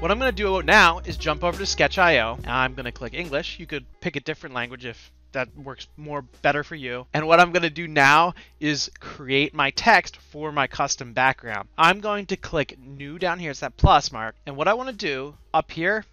What I'm going to do now is jump over to Sketch.io. I'm going to click English. You could pick a different language if that works better for you. And what I'm going to do now is create my text for my custom background. I'm going to click New down here. It's that plus mark. And what I want to do up here,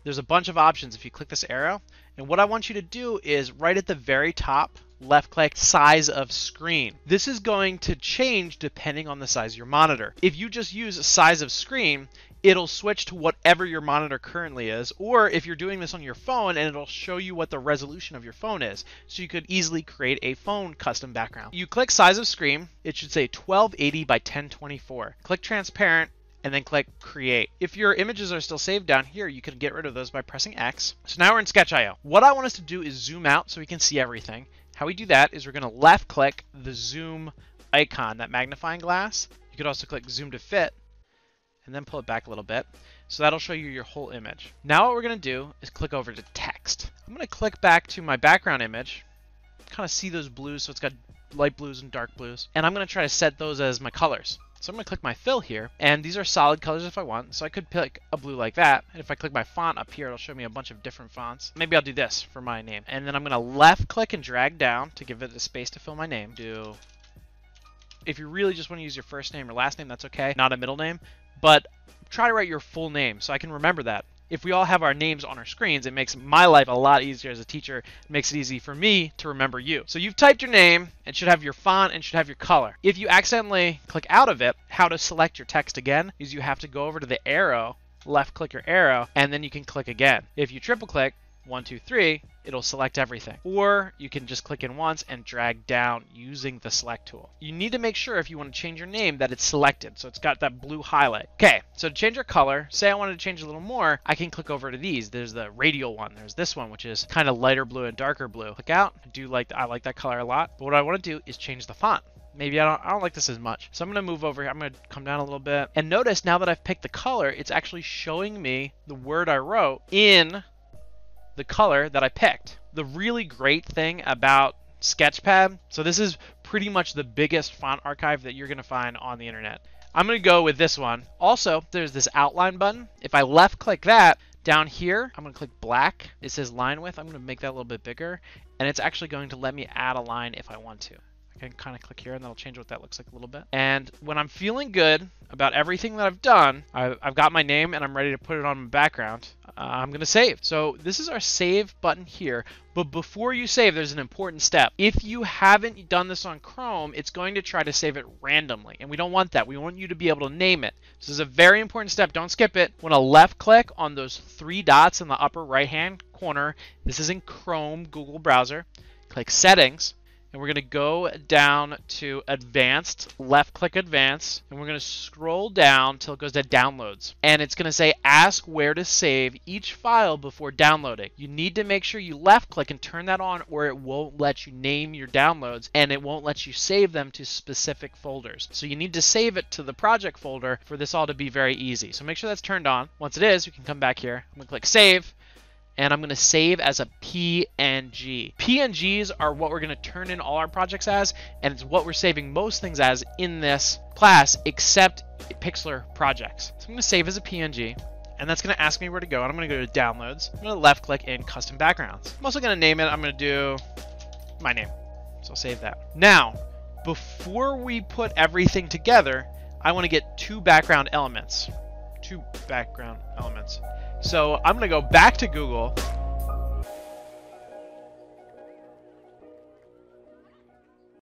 there's a bunch of options if you click this arrow. And what I want you to do is right at the very top, left click size of screen. This is going to change depending on the size of your monitor. If you just use size of screen, it'll switch to whatever your monitor currently is, or if you're doing this on your phone, and it'll show you what the resolution of your phone is. So you could easily create a phone custom background. You click size of screen, it should say 1280 by 1024. Click transparent, and then click create. If your images are still saved down here, you can get rid of those by pressing X. So now we're in Sketch.io. What I want us to do is zoom out so we can see everything. How we do that is we're going to left click the zoom icon, that magnifying glass. You could also click zoom to fit and then pull it back a little bit. So that'll show you your whole image. Now what we're going to do is click over to text. I'm going to click back to my background image, kind of see those blues. So it's got light blues and dark blues. And I'm going to try to set those as my colors. So I'm going to click my fill here, and these are solid colors if I want. So I could pick a blue like that, and if I click my font up here, it'll show me a bunch of different fonts. Maybe I'll do this for my name. And then I'm going to left click and drag down to give it a space to fill my name. If you really just want to use your first name or last name, that's okay, not a middle name. But try to write your full name so I can remember that. If we all have our names on our screens, it makes my life a lot easier as a teacher. It makes it easy for me to remember you. So you've typed your name, and should have your font, and should have your color. If you accidentally click out of it, how to select your text again is you have to go over to the arrow, left click your arrow, and then you can click again. If you triple click, 1, 2, 3, it'll select everything. Or you can just click in once and drag down using the select tool. You need to make sure if you want to change your name that it's selected, so it's got that blue highlight. Okay, so to change your color, say I wanted to change a little more, I can click over to these. There's the radial one, there's this one, which is kind of lighter blue and darker blue. Click out. I like that color a lot. But what I want to do is change the font. Maybe I don't like this as much. So I'm going to move over here. I'm going to come down a little bit. And notice now that I've picked the color, it's actually showing me the word I wrote in the color that I picked. The really great thing about Sketchpad, so this is pretty much the biggest font archive that you're going to find on the internet. I'm going to go with this one. Also, there's this outline button. If I left click that, down here, I'm going to click black. It says line width. I'm going to make that a little bit bigger, and it's actually going to let me add a line if I want to. I can kind of click here and that'll change what that looks like a little bit. And when I'm feeling good about everything that I've done, I've got my name and I'm ready to put it on my background, I'm going to save. So this is our save button here. But before you save, there's an important step. If you haven't done this on Chrome, it's going to try to save it randomly. And we don't want that. We want you to be able to name it. This is a very important step. Don't skip it. Want to left click on those 3 dots in the upper right hand corner. This is in Chrome, Google browser. Click settings. And we're going to go down to advanced, left click advanced, and we're going to scroll down till it goes to downloads. And it's going to say ask where to save each file before downloading. You need to make sure you left click and turn that on, or it won't let you name your downloads and it won't let you save them to specific folders. So you need to save it to the project folder for this all to be very easy. So make sure that's turned on. Once it is, we can come back here. I'm going to click save. And I'm going to save as a PNG. PNGs are what we're going to turn in all our projects as, and it's what we're saving most things as in this class, except Pixlr projects. So I'm going to save as a PNG, and that's going to ask me where to go, and I'm going to go to Downloads. I'm going to left click in Custom Backgrounds. I'm also going to name it. I'm going to do my name. So I'll save that. Now, before we put everything together, I want to get 2 background elements. 2 background elements. So I'm going to go back to Google,